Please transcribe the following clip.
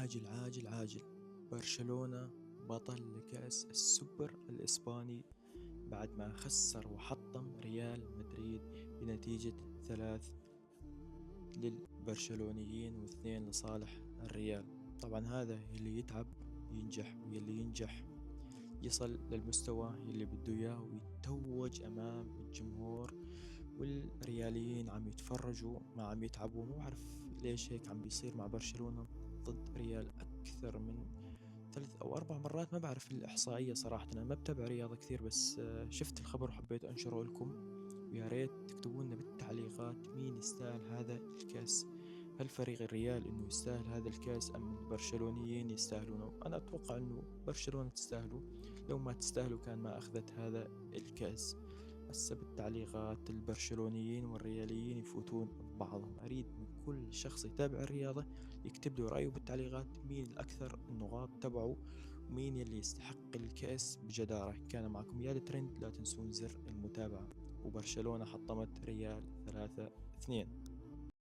عاجل عاجل عاجل، برشلونة بطل لكأس السوبر الإسباني بعد ما خسر وحطم ريال مدريد بنتيجة 3 للبرشلونيين واثنين لصالح الريال. طبعا هذا اللي يتعب ينجح، واللي ينجح يصل للمستوى اللي بده اياه ويتوج امام الجمهور، والرياليين عم يتفرجوا ما عم يتعبوا. ما بعرف ليش هيك عم بيصير مع برشلونة ضد ريال أكثر من 3 أو 4 مرات. ما بعرف الإحصائية صراحة، أنا ما بتابع رياضة كثير، بس شفت الخبر وحبيت أنشره لكم. ويا ريت تكتبوا لنا بالتعليقات مين يستاهل هذا الكاس. هل فريق الريال إنه يستاهل هذا الكاس أم البرشلونيين يستاهلونه؟ أنا أتوقع إنه برشلونة تستاهله، لو ما تستاهلوا كان ما أخذت هذا الكاس. هسه بالتعليقات البرشلونيين والرياليين يفوتون ببعضهم. أريد من كل شخص يتابع الرياضة يكتب له رأيه بالتعليقات، مين الأكثر النقاط تبعه ومين يلي يستحق الكأس بجدارة. كان معكم يا ترند، لا تنسون زر المتابعة. وبرشلونة حطمت ريال 3-2.